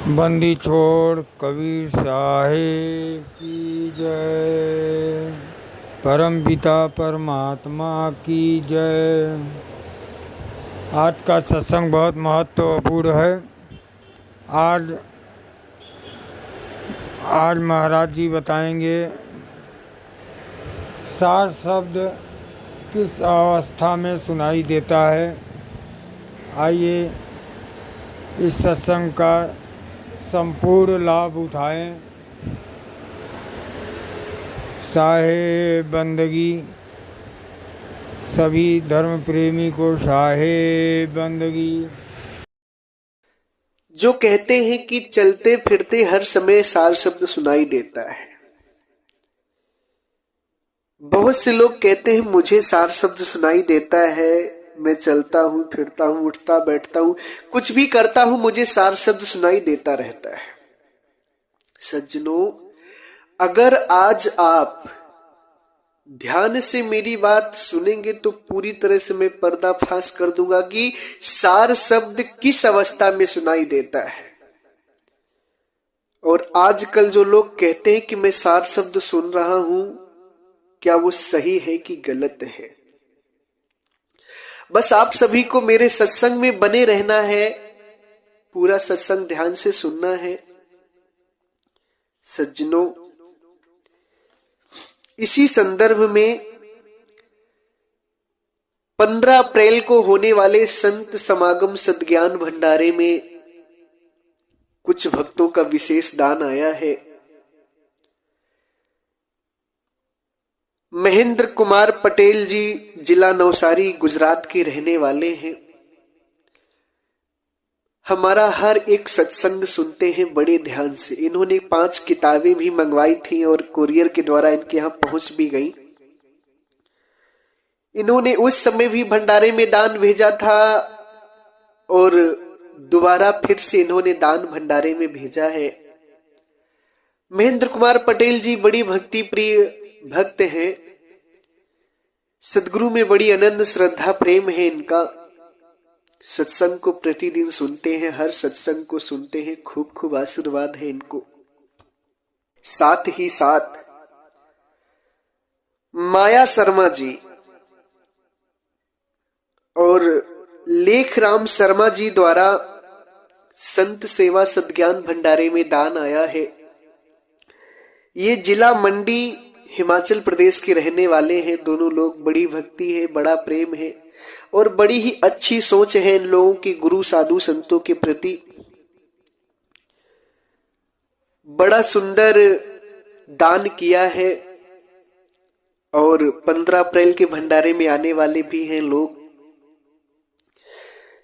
बंदी छोड़ कबीर साहेब की जय। परमपिता परमात्मा की जय। आज का सत्संग बहुत महत्वपूर्ण है। आज महाराज जी बताएंगे सार शब्द किस अवस्था में सुनाई देता है। आइए इस सत्संग का संपूर्ण लाभ उठाएं। साहेब बंदगी, सभी धर्म प्रेमी को साहेब बंदगी। जो कहते हैं कि चलते फिरते हर समय सार शब्द सुनाई देता है। बहुत से लोग कहते हैं मुझे सार शब्द सुनाई देता है, मैं चलता हूं, फिरता हूं, उठता बैठता हूं, कुछ भी करता हूं, मुझे सार शब्द सुनाई देता रहता है। सज्जनों, अगर आज आप ध्यान से मेरी बात सुनेंगे तो पूरी तरह से मैं पर्दाफाश कर दूंगा कि सार शब्द किस अवस्था में सुनाई देता है। और आजकल जो लोग कहते हैं कि मैं सार शब्द सुन रहा हूं, क्या वो सही है कि गलत है? बस आप सभी को मेरे सत्संग में बने रहना है, पूरा सत्संग ध्यान से सुनना है। सज्जनों, इसी संदर्भ में 15 अप्रैल को होने वाले संत समागम सद्ज्ञान भंडारे में कुछ भक्तों का विशेष दान आया है। महेंद्र कुमार पटेल जी जिला नवसारी गुजरात के रहने वाले हैं। हमारा हर एक सत्संग सुनते हैं बड़े ध्यान से। इन्होंने 5 किताबें भी मंगवाई थी और कुरियर के द्वारा इनके यहां पहुंच भी गई। इन्होंने उस समय भी भंडारे में दान भेजा था और दोबारा फिर से इन्होंने दान भंडारे में भेजा है। महेंद्र कुमार पटेल जी बड़ी भक्ति प्रिय भक्त हैं। सदगुरु में बड़ी अनंत श्रद्धा प्रेम है इनका। सत्संग को प्रतिदिन सुनते हैं, हर सत्संग को सुनते हैं, खूब खूब आशीर्वाद है इनको। साथ ही साथ माया शर्मा जी और लेखराम शर्मा जी द्वारा संत सेवा सद्ज्ञान भंडारे में दान आया है। ये जिला मंडी हिमाचल प्रदेश के रहने वाले हैं। दोनों लोग, बड़ी भक्ति है, बड़ा प्रेम है और बड़ी ही अच्छी सोच है इन लोगों की गुरु साधु संतों के प्रति। बड़ा सुंदर दान किया है और 15 अप्रैल के भंडारे में आने वाले भी हैं लोग।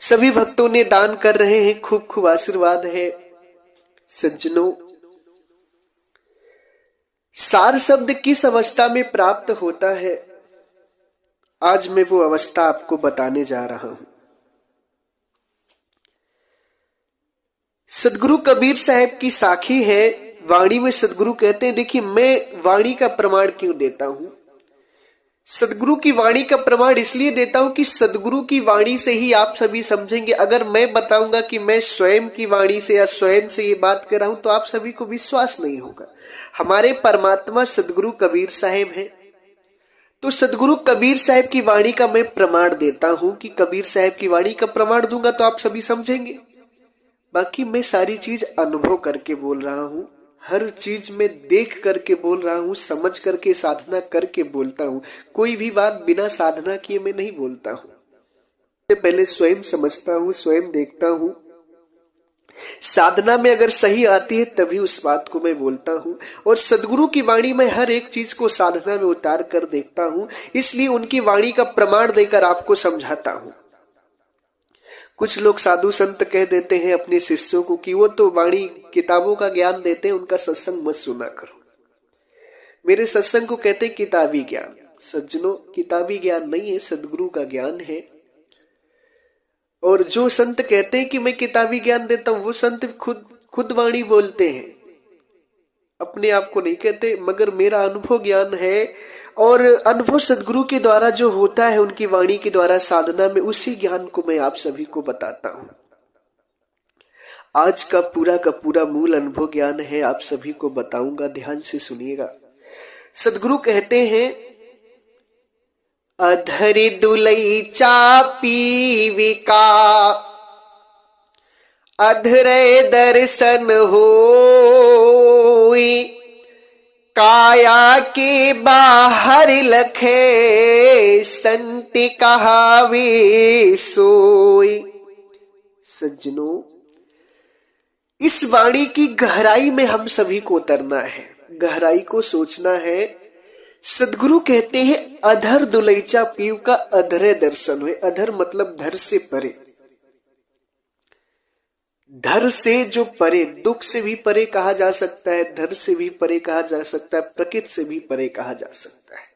सभी भक्तों ने दान कर रहे हैं, खूब खूब आशीर्वाद है। सज्जनों, सार शब्द किस अवस्था में प्राप्त होता है, आज मैं वो अवस्था आपको बताने जा रहा हूं। सदगुरु कबीर साहब की साखी है। वाणी में सदगुरु कहते हैं, देखिए मैं वाणी का प्रमाण क्यों देता हूं। सदगुरु की वाणी का प्रमाण इसलिए देता हूं कि सदगुरु की वाणी से ही आप सभी समझेंगे। अगर मैं बताऊंगा कि मैं स्वयं की वाणी से या स्वयं से ये बात कर रहा हूं तो आप सभी को विश्वास नहीं होगा। हमारे परमात्मा सदगुरु कबीर साहब हैं, तो सदगुरु कबीर साहब की वाणी का मैं प्रमाण देता हूं कि कबीर साहब की वाणी का प्रमाण दूंगा तो आप सभी समझेंगे। बाकी मैं सारी चीज अनुभव करके बोल रहा हूं, हर चीज में देख करके बोल रहा हूं, समझ करके साधना करके बोलता हूं। कोई भी बात बिना साधना किए मैं नहीं बोलता हूं। पहले स्वयं समझता हूं, स्वयं देखता हूं। साधना में अगर सही आती है तभी उस बात को मैं बोलता हूं। और सदगुरु की वाणी में हर एक चीज को साधना में उतार कर देखता हूं, इसलिए उनकी वाणी का प्रमाण देकर आपको समझाता हूं। कुछ लोग साधु संत कह देते हैं अपने शिष्यों को कि वो तो वाणी किताबों का ज्ञान देते हैं, उनका सत्संग मत सुना करो। मेरे सत्संग को कहते हैं किताबी ज्ञान। सज्जनों, किताबी ज्ञान नहीं है, सदगुरु का ज्ञान है। और जो संत कहते हैं कि मैं किताबी ज्ञान देता हूं, वो संत खुद वाणी बोलते हैं, अपने आप को नहीं कहते। मगर मेरा अनुभव ज्ञान है और अनुभव सदगुरु के द्वारा जो होता है उनकी वाणी के द्वारा साधना में, उसी ज्ञान को मैं आप सभी को बताता हूं। आज का पूरा मूल अनुभव ज्ञान है, आप सभी को बताऊंगा, ध्यान से सुनिएगा। सदगुरु कहते हैं, अधर दुलई पीविका अधरे दर्शन होई, काया के बाहर लखे संत कहावे सोई। सज्जनों, इस वाणी की गहराई में हम सभी को उतरना है, गहराई को सोचना है। सदगुरु कहते हैं, अधर दुलैचा पीव का अधरे दर्शन हुए। अधर मतलब धर से परे, धर से जो परे, दुख से भी परे कहा जा सकता है, धर से भी परे कहा जा सकता है, प्रकृति से भी परे कहा जा सकता है।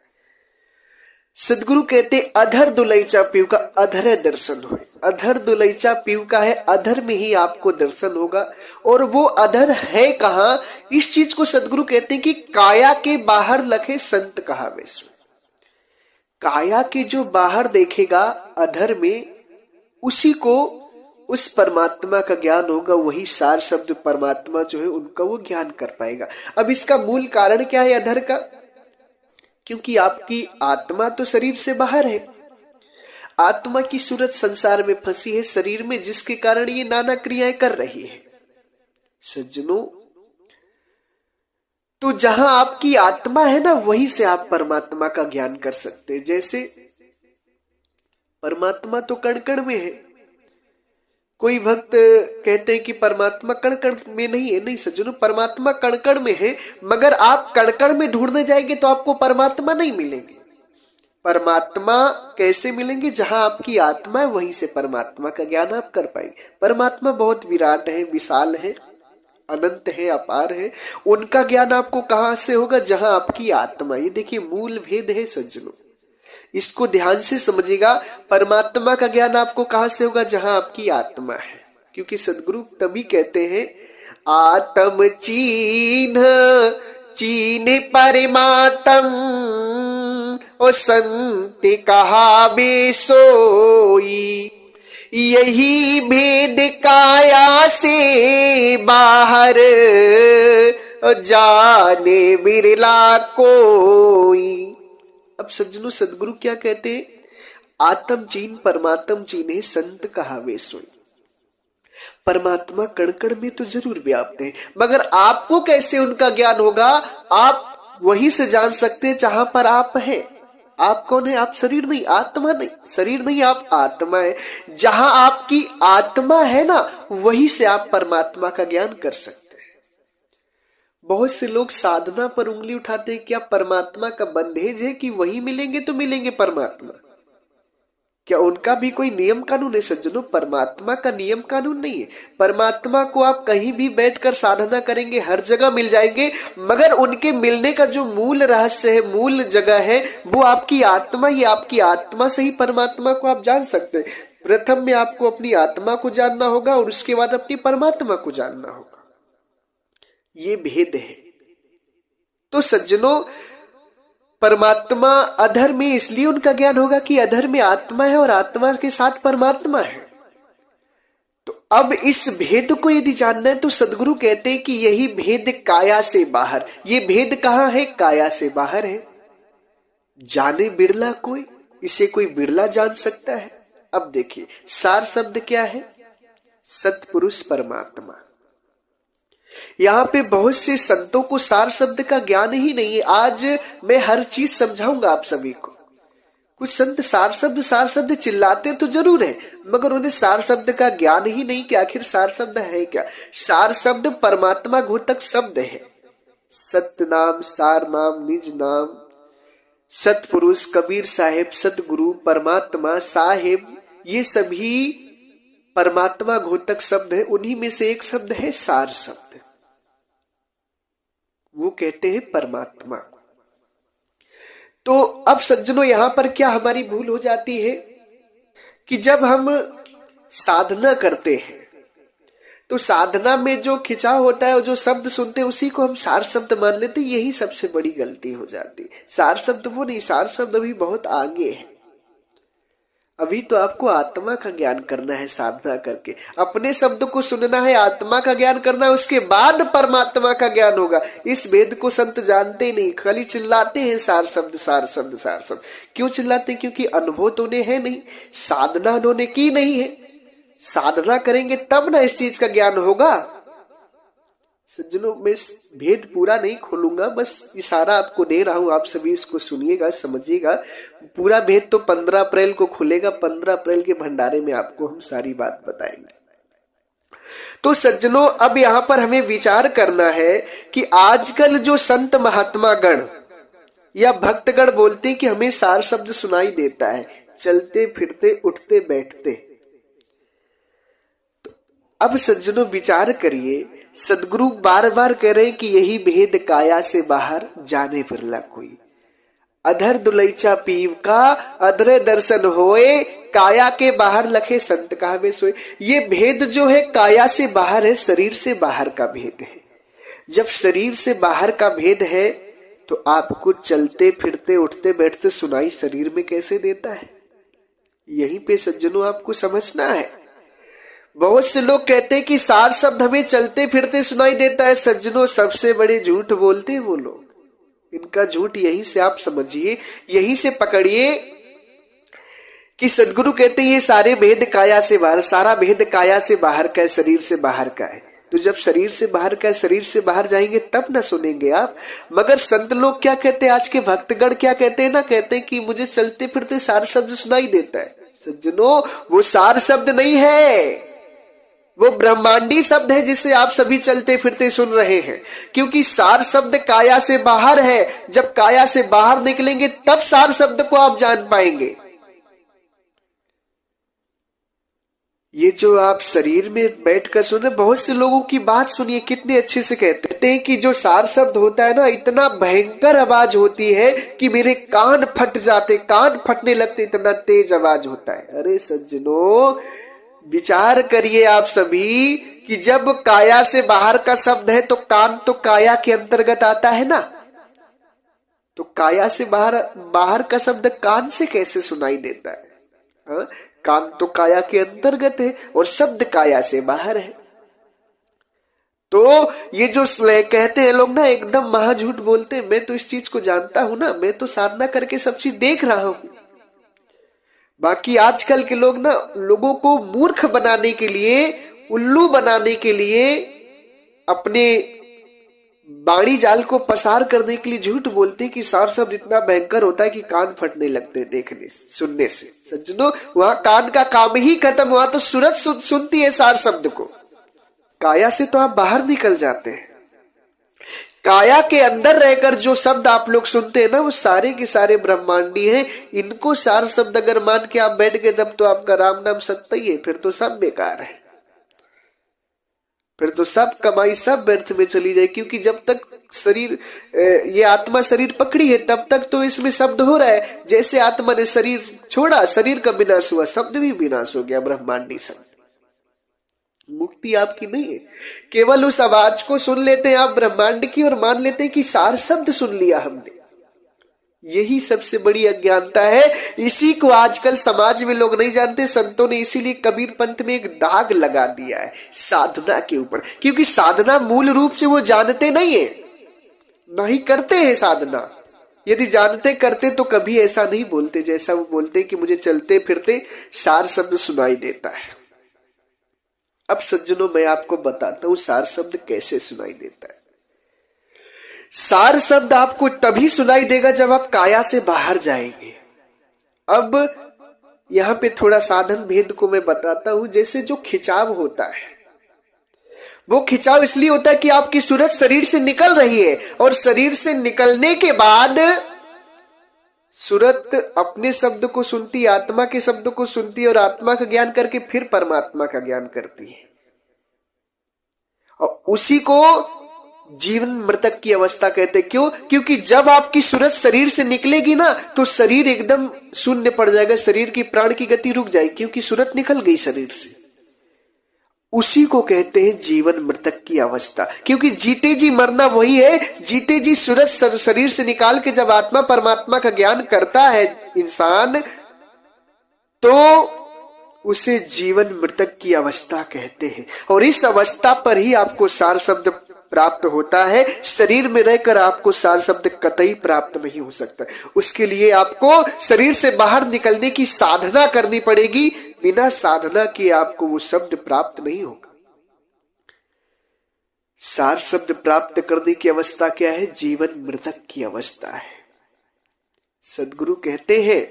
सदगुरु कहते अधर दुलैचा पीव का अधर दर्शन हुए। अधर दुलैचा पीव का है, अधर में ही आपको दर्शन होगा। और वो अधर है कहां, इस चीज को सदगुरु कहते हैं कि काया के बाहर लखे संत कहावे सो। काया के जो बाहर देखेगा अधर में, उसी को उस परमात्मा का ज्ञान होगा, वही सार शब्द परमात्मा जो है उनका वो ज्ञान कर पाएगा। अब इसका मूल कारण क्या है अधर का? क्योंकि आपकी आत्मा तो शरीर से बाहर है, आत्मा की सूरत संसार में फंसी है शरीर में, जिसके कारण ये नाना क्रियाएं कर रही है। सज्जनों, तो जहां आपकी आत्मा है ना, वहीं से आप परमात्मा का ज्ञान कर सकते हैं। जैसे परमात्मा तो कण कण में है। कोई भक्त कहते हैं कि परमात्मा कण कण में नहीं है। नहीं सज्जनों, परमात्मा कण कण में है, मगर आप कण कण में ढूंढने जाएंगे तो आपको परमात्मा नहीं मिलेंगे। परमात्मा कैसे मिलेंगे? जहां आपकी आत्मा है वहीं से परमात्मा का ज्ञान आप कर पाएंगे। परमात्मा बहुत विराट है, विशाल है, अनंत है, अपार है। उनका ज्ञान आपको कहां से होगा? जहां आपकी आत्मा। ये देखिए मूल भेद है सज्जनों, इसको ध्यान से समझिएगा। परमात्मा का ज्ञान आपको कहां से होगा? जहां आपकी आत्मा है। क्योंकि सदगुरु तभी कहते हैं, आत्म चीन्ह चीन्ह परमात्म ओ संत कहावे सोई। यही भेद काया से बाहर जाने बिरला कोई। अब सज्जनों, सदगुरु क्या कहते हैं? आत्म चीन परमात्म चीने संत कहावे सोई। परमात्मा कण कण में तो जरूर व्याप्त है, मगर आपको कैसे उनका ज्ञान होगा? आप वहीं से जान सकते हैं जहां पर आप हैं। आप कौन है? आप शरीर नहीं, आत्मा नहीं। शरीर नहीं, आप आत्मा है। जहां आपकी आत्मा है ना, वहीं से आप परमात्मा का ज्ञान कर सकते हैं। बहुत से लोग साधना पर उंगली उठाते हैं, क्या परमात्मा का बंधेज है कि वही मिलेंगे तो मिलेंगे परमात्मा? क्या उनका भी कोई नियम कानून है? सज्जनों, परमात्मा का नियम कानून नहीं है। परमात्मा को आप कहीं भी बैठकर साधना करेंगे, हर जगह मिल जाएंगे, मगर उनके मिलने का जो मूल रहस्य है, मूल जगह है, वो आपकी आत्मा ही। आपकी आत्मा से ही परमात्मा को आप जान सकते हैं। प्रथम में आपको अपनी आत्मा को जानना होगा और उसके बाद अपनी परमात्मा को जानना होगा। ये भेद है। तो सज्जनों, परमात्मा अधर में इसलिए उनका ज्ञान होगा कि अधर में आत्मा है और आत्मा के साथ परमात्मा है। तो अब इस भेद को यदि जानना है तो सदगुरु कहते हैं कि यही भेद काया से बाहर। ये भेद कहां है? काया से बाहर है। जाने बिरला कोई, इसे कोई बिरला जान सकता है। अब देखिए, सार शब्द क्या है? सतपुरुष परमात्मा। यहां पे बहुत से संतों को सार शब्द का ज्ञान ही नहीं है। आज मैं हर चीज समझाऊंगा आप सभी को। कुछ संत सार शब्द चिल्लाते तो जरूर है, मगर उन्हें सार शब्द का ज्ञान ही नहीं कि आखिर सार शब्द है क्या। सार शब्द परमात्मा घोतक शब्द है। सत्य नाम, सार नाम, निज नाम, सतपुरुष, कबीर साहेब, सतगुरु, परमात्मा, साहेब, ये सभी परमात्मा घोतक शब्द है। उन्हीं में से एक शब्द है सार शब्द। वो कहते हैं परमात्मा को। तो अब सज्जनों, यहां पर क्या हमारी भूल हो जाती है कि जब हम साधना करते हैं तो साधना में जो खिंचाव होता है और जो शब्द सुनते हैं उसी को हम सार शब्द मान लेते हैं। यही सबसे बड़ी गलती हो जाती है। सार शब्द वो नहीं, सार शब्द अभी बहुत आगे है। अभी तो आपको आत्मा का ज्ञान करना है साधना करके, अपने शब्द को सुनना है, आत्मा का ज्ञान करना है, उसके बाद परमात्मा का ज्ञान होगा। इस भेद को संत जानते नहीं, खाली चिल्लाते हैं सार शब्द सार शब्द सार शब्द। क्यों चिल्लाते हैं? क्योंकि अनुभव तो उन्हें है नहीं, साधना उन्होंने की नहीं है। साधना करेंगे तब ना इस चीज का ज्ञान होगा। सज्जनों, मैं भेद पूरा नहीं खोलूंगा, बस इशारा आपको दे रहा हूं, आप सभी इसको सुनिएगा, समझिएगा। पूरा भेद तो 15 अप्रैल को खुलेगा, 15 अप्रैल के भंडारे में आपको हम सारी बात बताएंगे। तो सज्जनों, अब यहां पर हमें विचार करना है कि आजकल जो संत महात्मा गण या भक्तगण बोलते हैं कि हमें सार शब्द सुनाई देता है चलते फिरते उठते बैठते। तो अब सज्जनों विचार करिए, सदगुरु बार बार कह रहे हैं कि यही भेद काया से बाहर जाने फिरला कोई। अधर दुलैचा पीव का अधरे दर्शन होए, काया के बाहर लखे संत कहावे सोए। ये भेद जो है काया से बाहर है, शरीर से बाहर का भेद है। जब शरीर से बाहर का भेद है तो आपको चलते फिरते उठते बैठते सुनाई शरीर में कैसे देता है? यहीं पे सज्जनों आपको समझना है। बहुत से लोग कहते हैं कि सार शब्द हमें चलते फिरते सुनाई देता है। सज्जनों, सबसे बड़े झूठ बोलते हैं वो लोग। इनका झूठ यहीं से आप समझिए, यहीं से पकड़िए कि सदगुरु कहते हैं ये सारे भेद काया से बाहर, सारा भेद काया से बाहर का है, शरीर से बाहर का है। तो जब शरीर से बाहर का है, शरीर से बाहर जाएंगे तब ना सुनेंगे आप। मगर संत लोग क्या कहते हैं, आज के भक्तगण क्या कहते हैं ना, कहते हैं कि मुझे चलते फिरते सार शब्द सुनाई देता है। सज्जनों, वो सार शब्द नहीं है, वो ब्रह्मांडी शब्द है जिसे आप सभी चलते फिरते सुन रहे हैं। क्योंकि सार शब्द काया से बाहर है। जब काया से बाहर निकलेंगे तब सार शब्द को आप जान पाएंगे। ये जो आप शरीर में बैठकर सुन रहे, बहुत से लोगों की बात सुनिए, कितने अच्छे से कहते हैं कि जो सार शब्द होता है ना, इतना भयंकर आवाज होती है कि मेरे कान फट जाते, कान फटने लगते, इतना तेज आवाज होता है। अरे सज्जनों, विचार करिए आप सभी कि जब काया से बाहर का शब्द है तो कान तो काया के अंतर्गत आता है ना, तो काया से बाहर का शब्द कान से कैसे सुनाई देता है? हाँ? कान तो काया के अंतर्गत है और शब्द काया से बाहर है। तो ये जो कहते हैं लोग ना, एकदम महाझूठ बोलते हैं। मैं तो इस चीज को जानता हूं ना, मैं तो साधना करके सब चीज देख रहा हूं। बाकी आजकल के लोग ना, लोगों को मूर्ख बनाने के लिए, उल्लू बनाने के लिए, अपने बाणी जाल को पसार करने के लिए झूठ बोलते हैं कि सार शब्द इतना भयंकर होता है कि कान फटने लगते हैं देखने सुनने से। सज्जनों, वहां कान का काम ही खत्म हुआ, तो सूरत सुनती है सार शब्द को। काया से तो आप बाहर निकल जाते हैं। काया के अंदर रहकर जो शब्द आप लोग सुनते हैं ना, वो सारे के सारे ब्रह्मांडी हैं। इनको सार शब्द अगर मान के आप बैठ गए तब तो आपका राम नाम सत्य ही है, फिर तो सब बेकार है, फिर तो सब कमाई सब व्यर्थ में चली जाए। क्योंकि जब तक शरीर, ये आत्मा शरीर पकड़ी है, तब तक तो इसमें शब्द हो रहा है। जैसे आत्मा ने शरीर छोड़ा, शरीर का विनाश हुआ, शब्द भी विनाश हो गया, ब्रह्मांडी शब्द। मुक्ति आपकी नहीं है। केवल उस आवाज को सुन लेते हैं आप ब्रह्मांड की और मान लेते हैं कि सार शब्द सुन लिया हमने। यही सबसे बड़ी अज्ञानता है। इसी को आजकल समाज में लोग नहीं जानते। संतों ने इसीलिए कबीर पंथ में एक दाग लगा दिया है साधना के ऊपर, क्योंकि साधना मूल रूप से वो जानते नहीं है, नहीं करते हैं साधना। यदि जानते करते तो कभी ऐसा नहीं बोलते जैसा वो बोलते कि मुझे चलते फिरते सार शब्द सुनाई देता है। अब सज्जनों, मैं आपको बताता हूं सार शब्द कैसे सुनाई देता है। सार शब्द आपको तभी सुनाई देगा जब आप काया से बाहर जाएंगे। अब यहां पे थोड़ा साधन भेद को मैं बताता हूं। जैसे जो खिंचाव होता है, वो खिंचाव इसलिए होता है कि आपकी सूरत शरीर से निकल रही है, और शरीर से निकलने के बाद सूरत अपने शब्द को सुनती है, आत्मा के शब्द को सुनती है, और आत्मा का ज्ञान करके फिर परमात्मा का ज्ञान करती है। और उसी को जीवन मृतक की अवस्था कहते हैं। क्यों? क्योंकि जब आपकी सूरत शरीर से निकलेगी ना, तो शरीर एकदम शून्य पड़ जाएगा, शरीर की प्राण की गति रुक जाएगी, क्योंकि सूरत निकल गई शरीर से। उसी को कहते हैं जीवन मृतक की अवस्था। क्योंकि जीते जी मरना वही है। जीते जी सूरत शरीर से निकाल के जब आत्मा परमात्मा का ज्ञान करता है इंसान, तो उसे जीवन मृतक की अवस्था कहते हैं। और इस अवस्था पर ही आपको सार शब्द प्राप्त होता है। शरीर में रहकर आपको सार शब्द कतई प्राप्त नहीं हो सकता। उसके लिए आपको शरीर से बाहर निकलने की साधना करनी पड़ेगी। बिना साधना के आपको वो शब्द प्राप्त नहीं होगा। सार शब्द प्राप्त करने की अवस्था क्या है? जीवन मृतक की अवस्था है। सद्गुरु कहते हैं,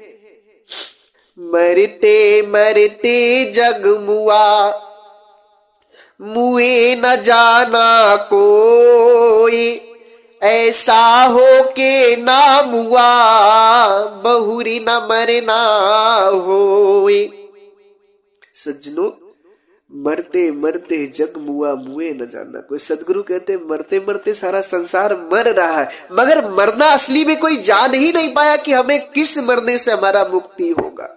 मरते मरते जग मुआ, मुए न जाना कोई, ऐसा हो के ना मुआ, बहुरी न मरना होए। सज्जनों, मरते मरते जग मुआ, मुए न जाना कोई। सदगुरु कहते मरते मरते सारा संसार मर रहा है, मगर मरना असली में कोई जान ही नहीं पाया कि हमें किस मरने से हमारा मुक्ति होगा।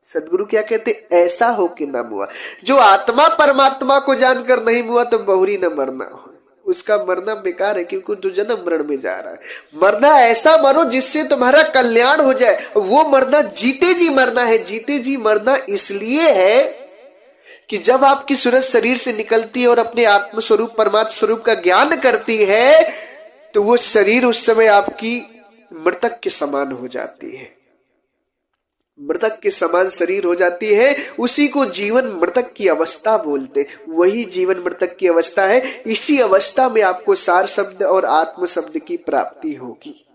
सदगुरु क्या कहते? ऐसा हो कि ना मुआ। जो आत्मा परमात्मा को जानकर नहीं मुआ तो बहुरी न मरना हो। उसका मरना बेकार है, क्योंकि तो जन्म मरण में जा रहा है। मरना ऐसा मरो जिससे तुम्हारा कल्याण हो जाए। वो मरना जीते जी मरना है। जीते जी मरना इसलिए है कि जब आपकी सूरज शरीर से निकलती है और अपने आत्म स्वरूप परमात्मा स्वरूप का ज्ञान करती है, तो वो शरीर उस समय आपकी मृतक के समान हो जाती है। मृतक के समान शरीर हो जाती है। उसी को जीवन मृतक की अवस्था बोलते। वही जीवन मृतक की अवस्था है। इसी अवस्था में आपको सार शब्द और आत्म शब्द की प्राप्ति होगी।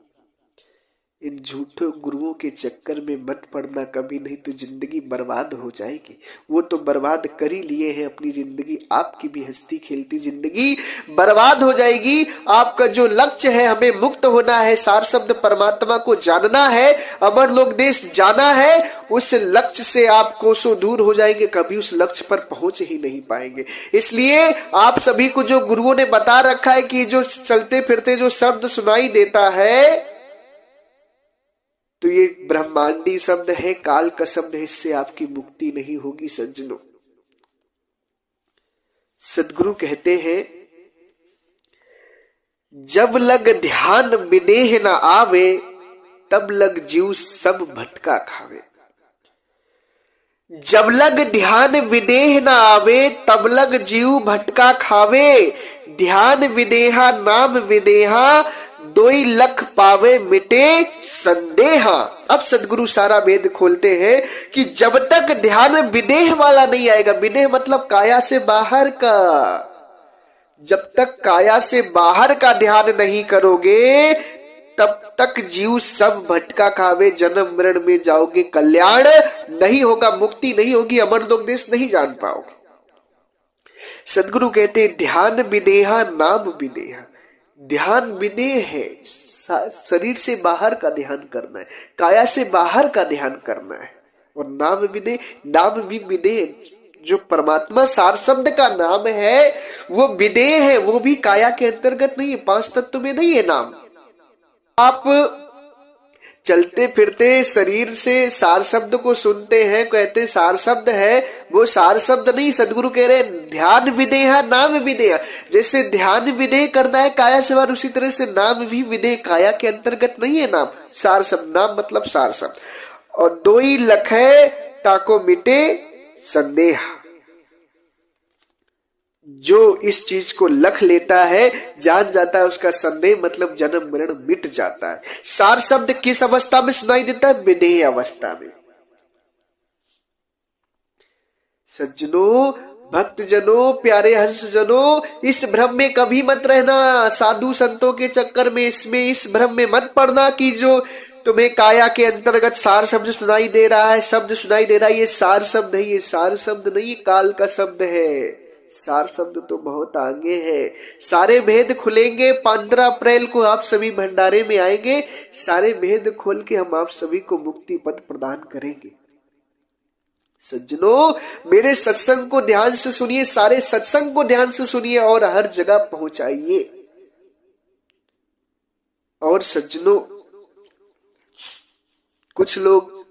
इन झूठे गुरुओं के चक्कर में मत पड़ना कभी, नहीं तो जिंदगी बर्बाद हो जाएगी। वो तो बर्बाद कर ही लिए हैं अपनी जिंदगी। आपकी भी हंसती खेलती जिंदगी बर्बाद हो जाएगी। आपका जो लक्ष्य है, हमें मुक्त होना है, सार शब्द परमात्मा को जानना है, अमर लोक देश जाना है, उस लक्ष्य से आप कोसों दूर हो जाएंगे। कभी उस लक्ष्य पर पहुंच ही नहीं पाएंगे। इसलिए आप सभी को जो गुरुओं ने बता रखा है कि जो चलते फिरते जो शब्द सुनाई देता है, तो ये ब्रह्मांडी शब्द है, काल का शब्द है। इससे आपकी मुक्ति नहीं होगी सज्जनों। सद्गुरु कहते हैं, जब लग ध्यान विदेह न आवे, तब लग जीव सब भटका खावे। जब लग ध्यान विदेह न आवे, तब लग जीव भटका खावे। ध्यान विदेहा नाम विदेहा, दोई लख पावे मिटे संदेहा। अब सदगुरु सारा वेद खोलते हैं कि जब तक ध्यान विदेह वाला नहीं आएगा, विदेह मतलब काया से बाहर का, जब तक काया से बाहर का ध्यान नहीं करोगे, तब तक जीव सब भटका खावे, जन्म मरण में जाओगे, कल्याण नहीं होगा, मुक्ति नहीं होगी, अमर लोक देश नहीं जान पाओगे। सदगुरु कहते हैं, ध्यान विदेहा नाम विदेहा। ध्यान विदेह है, शरीर से बाहर का ध्यान करना है, काया से बाहर का ध्यान करना है। और नाम विदेह, नाम भी विदेह, जो परमात्मा सार शब्द का नाम है वो विदेह है, वो भी काया के अंतर्गत नहीं है, पांच तत्व में नहीं है नाम। आप चलते फिरते शरीर से सार शब्द को सुनते हैं, कहते सार शब्द है, वो सार शब्द नहीं। सदगुरु कह रहे ध्यान विदेह नाम विदेह। जैसे ध्यान विदेह करना है काया से बाहर, उसी तरह से नाम भी विदेह, काया के अंतर्गत नहीं है नाम। सार शब्द, नाम मतलब सार शब्द। और दोई लखे ताको मिटे संदेह। जो इस चीज को लख लेता है, जान जाता है, उसका संदेह मतलब जन्म मरण मिट जाता है। सार शब्द किस अवस्था में सुनाई देता है? विदेह अवस्था में। सज्जनों, भक्तजनों, प्यारे हंसजनों, इस भ्रम में कभी मत रहना। साधु संतों के चक्कर में इस भ्रम में मत पड़ना कि जो तुम्हें काया के अंतर्गत सार शब्द सुनाई दे रहा है, शब्द सुनाई दे रहा है, ये सार शब्द है। ये सार शब्द नहीं, काल का शब्द है। सार शब्द तो बहुत आगे है। सारे भेद खुलेंगे। 15 अप्रैल को आप सभी भंडारे में आएंगे। सारे भेद खोल के हम आप सभी को मुक्ति पद प्रदान करेंगे। सज्जनों, मेरे सत्संग को ध्यान से सुनिए, सारे सत्संग को ध्यान से सुनिए और हर जगह पहुंचाइए। और सज्जनों, कुछ लोग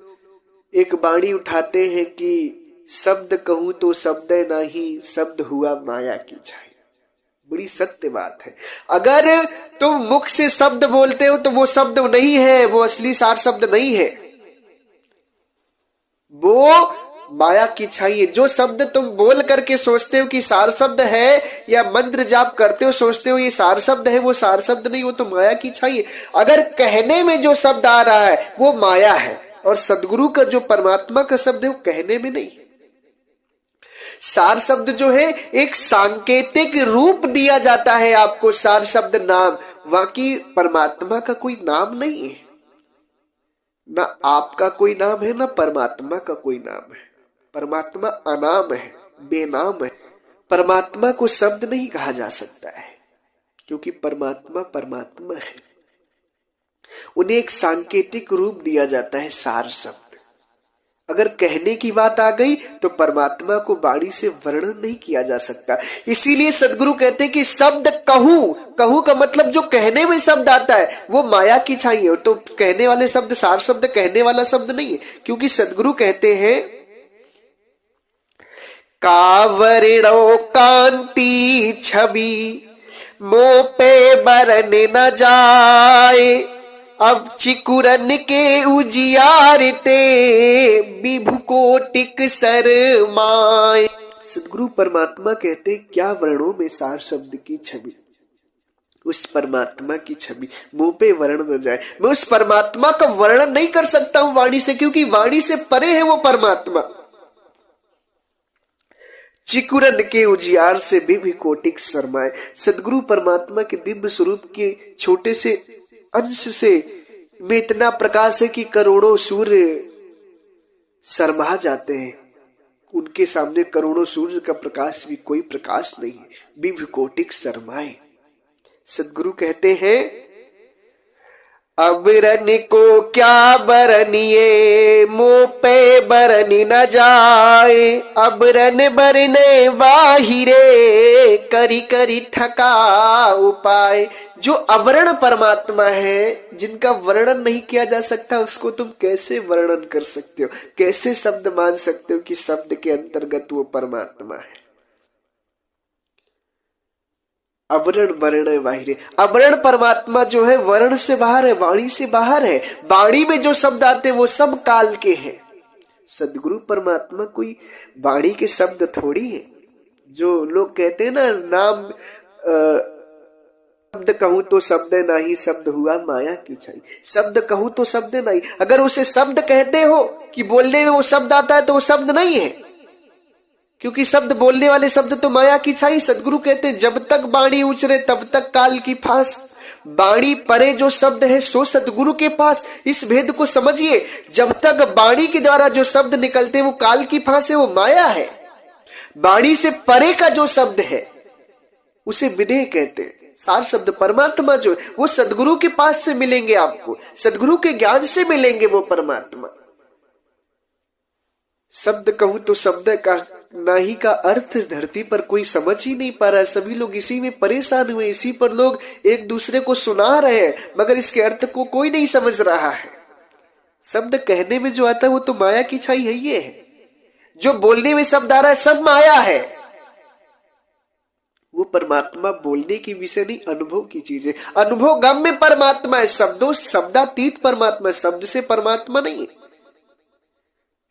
एक बाणी उठाते हैं कि शब्द कहूं तो शब्द नहीं, शब्द हुआ माया की छाई। बड़ी सत्य बात है। अगर तुम मुख से शब्द बोलते हो तो वो शब्द नहीं है, वो असली सार शब्द नहीं है। वो माया की छाई है। जो शब्द तुम बोल करके सोचते हो कि सार शब्द है, या मंत्र जाप करते हो सोचते हो ये सार शब्द है, वो सार शब्द नहीं, वो तो माया की छाई है। अगर कहने में जो शब्द आ रहा है वो माया है, और सदगुरु का जो परमात्मा का शब्द है वो कहने में नहीं। सार शब्द जो है एक सांकेतिक रूप दिया जाता है आपको, सार शब्द नाम, बाकी परमात्मा का कोई नाम नहीं है। ना आपका कोई नाम है, ना परमात्मा का कोई नाम है। परमात्मा अनाम है, बेनाम है। परमात्मा को शब्द नहीं कहा जा सकता है, क्योंकि परमात्मा परमात्मा है। उन्हें एक सांकेतिक रूप दिया जाता है, सार शब्द। अगर कहने की बात आ गई तो परमात्मा को वाणी से वर्णन नहीं किया जा सकता। इसीलिए सदगुरु कहते हैं कि शब्द कहूं, कहूं का मतलब जो कहने में शब्द आता है वो माया की छाई है। तो कहने वाले शब्द, सार शब्द कहने वाला शब्द नहीं है, क्योंकि सदगुरु कहते हैं कावरिणो कांति छवि मोह पे बरने न जाए, अब चिकुरन के उजियारते विभु कोटिक शरमाए। सदगुरु परमात्मा कहते क्या वर्णों में सार शब्द की छवि, उस परमात्मा की छवि मुंह पे वर्ण न जाए। मैं उस परमात्मा का वर्णन नहीं कर सकता हूं वाणी से, क्योंकि वाणी से परे है वो परमात्मा। चिकुरन के उजियार से भी कोटिक शरमाए। सदगुरु परमात्मा के दिव्य स्वरूप के छोटे से अंश से में इतना प्रकाश है कि करोड़ों सूर्य शर्मा जाते हैं। उनके सामने करोड़ों सूर्य का प्रकाश भी कोई प्रकाश नहीं है। विभु कोटिक शरमाए। सदगुरु कहते हैं अब रन को क्या बरनिए, मुंह पे बरनी न जाए, अब रन बरने वाहिरे, करी करी थका उपाय। जो अवर्ण परमात्मा है, जिनका वर्णन नहीं किया जा सकता, उसको तुम कैसे वर्णन कर सकते हो, कैसे शब्द मान सकते हो कि शब्द के अंतर्गत वो परमात्मा है। अवरण वर्ण वाहिरे, अवरण परमात्मा जो है वर्ण से बाहर है, वाणी से बाहर है। वाणी में जो शब्द आते हैं वो सब काल के हैं। सदगुरु परमात्मा कोई वाणी के शब्द थोड़ी है। जो लोग कहते हैं ना, नाम शब्द कहूं तो शब्द नहीं, शब्द हुआ माया की छाई। शब्द कहूं तो शब्द नहीं, अगर उसे शब्द कहते हो कि बोलने में वो शब्द आता है तो वो शब्द नहीं है, क्योंकि शब्द बोलने वाले शब्द तो माया की छाई। सदगुरु कहते हैं जब तक वाणी उचरे तब तक काल की फांस। वाणी परे जो शब्द है सो सदगुरु के पास। इस भेद को समझिए, जब तक वाणी के द्वारा जो शब्द निकलते वो काल की फांस है, वो माया है। वाणी से परे का जो शब्द है उसे विदेह कहते हैं। सार शब्द परमात्मा जो है वो सदगुरु के पास से मिलेंगे, आपको सदगुरु के ज्ञान से मिलेंगे वो परमात्मा। शब्द कहूं तो शब्द का नाही का अर्थ धरती पर कोई समझ ही नहीं पा रहा है। सभी लोग इसी में परेशान हुए, इसी पर लोग एक दूसरे को सुना रहे हैं, मगर इसके अर्थ को कोई नहीं समझ रहा है। शब्द कहने में जो आता है वो तो माया की छाई है। ये है जो बोलने में शब्द आ रहा है सब माया है। वो परमात्मा बोलने की विषय नहीं, अनुभव की चीज है। अनुभव गम्य परमात्मा है, शब्दों शब्दातीत परमात्मा, शब्द से परमात्मा नहीं है।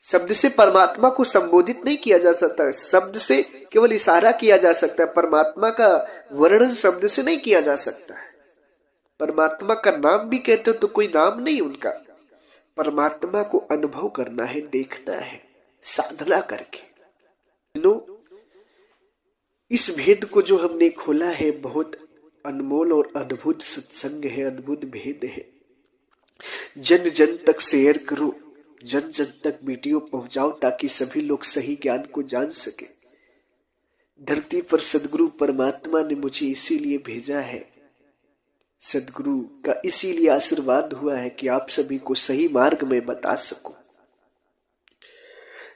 शब्द से परमात्मा को संबोधित नहीं किया जा सकता, शब्द से केवल इशारा किया जा सकता है। परमात्मा का वर्णन शब्द से नहीं किया जा सकता है। परमात्मा का नाम भी कहते हो तो कोई नाम नहीं उनका। परमात्मा को अनुभव करना है, देखना है, साधना करके। इस भेद को जो हमने खोला है बहुत अनमोल और अद्भुत सत्संग है, अद्भुत भेद है। जन जन तक शेयर करो, जन जन तक वीडियो पहुंचाओ ताकि सभी लोग सही ज्ञान को जान सके। धरती पर सदगुरु परमात्मा ने मुझे इसीलिए भेजा है, सदगुरु का इसीलिए आशीर्वाद हुआ है कि आप सभी को सही मार्ग में बता सकूं।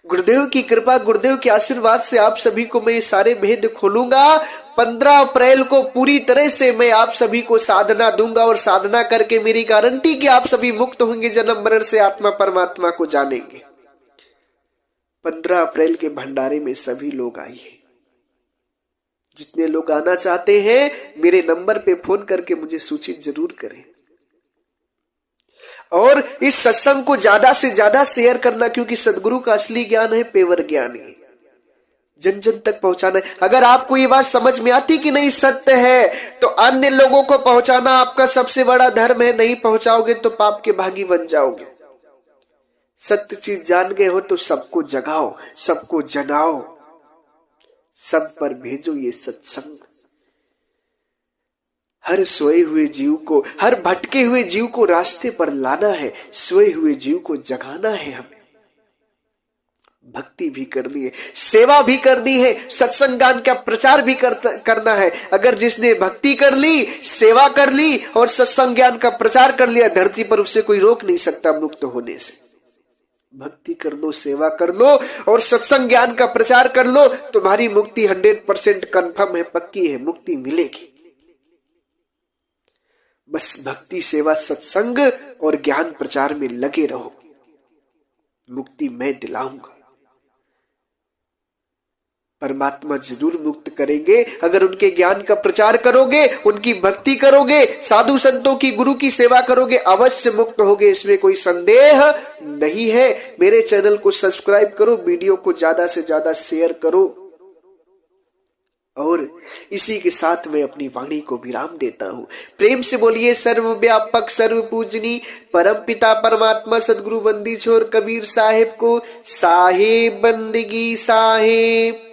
गुरुदेव की कृपा, गुरुदेव के आशीर्वाद से आप सभी को मैं ये सारे भेद खोलूंगा। 15 अप्रैल को पूरी तरह से मैं आप सभी को साधना दूंगा, और साधना करके मेरी गारंटी कि आप सभी मुक्त होंगे, जन्म मरण से आत्मा परमात्मा को जानेंगे। 15 अप्रैल के भंडारे में सभी लोग आइए। जितने लोग आना चाहते हैं मेरे नंबर पे फोन करके मुझे सूचित जरूर करें। और इस सत्संग को ज्यादा से ज्यादा शेयर करना, क्योंकि सदगुरु का असली ज्ञान है पेवर ज्ञान ही, जन जन तक पहुंचाना है। अगर आपको ये बात समझ में आती कि नहीं सत्य है, तो अन्य लोगों को पहुंचाना आपका सबसे बड़ा धर्म है। नहीं पहुंचाओगे तो पाप के भागी बन जाओगे। सत्य चीज जान गए हो तो सबको जगाओ, सबको जनाओ, सब पर भेजो ये सत्संग। हर सोए हुए जीव को, हर भटके हुए जीव को रास्ते पर लाना है, सोए हुए जीव को जगाना है। हमें भक्ति भी करनी है, सेवा भी करनी है, सत्संग ज्ञान का प्रचार भी करना है। अगर जिसने भक्ति कर ली, सेवा कर ली और सत्संग ज्ञान का प्रचार कर लिया, धरती पर उससे कोई रोक नहीं सकता मुक्त होने से। भक्ति कर लो, सेवा कर लो और सत्संग ज्ञान का प्रचार कर लो, तुम्हारी मुक्ति 100% कंफर्म है, पक्की है, मुक्ति मिलेगी। बस भक्ति, सेवा, सत्संग और ज्ञान प्रचार में लगे रहो, मुक्ति मैं दिलाऊंगा। परमात्मा जरूर मुक्त करेंगे अगर उनके ज्ञान का प्रचार करोगे, उनकी भक्ति करोगे, साधु संतों की, गुरु की सेवा करोगे, अवश्य मुक्त होगे, इसमें कोई संदेह नहीं है। मेरे चैनल को सब्सक्राइब करो, वीडियो को ज्यादा से ज्यादा शेयर करो और इसी के साथ मैं अपनी वाणी को विराम देता हूं। प्रेम से बोलिए सर्वव्यापक सर्व पूजनी परम पिता परमात्मा सदगुरु बंदी छोर कबीर साहेब को साहेब बंदगी साहेब।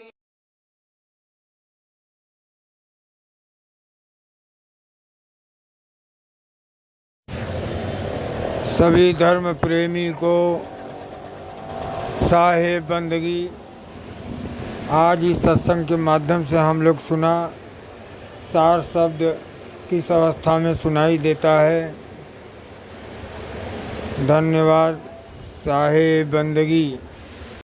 सभी धर्म प्रेमी को साहेब बंदगी। आज इस सत्संग के माध्यम से हम लोग सुना, सार शब्द किस अवस्था में सुनाई देता है। धन्यवाद। साहेब बंदगी।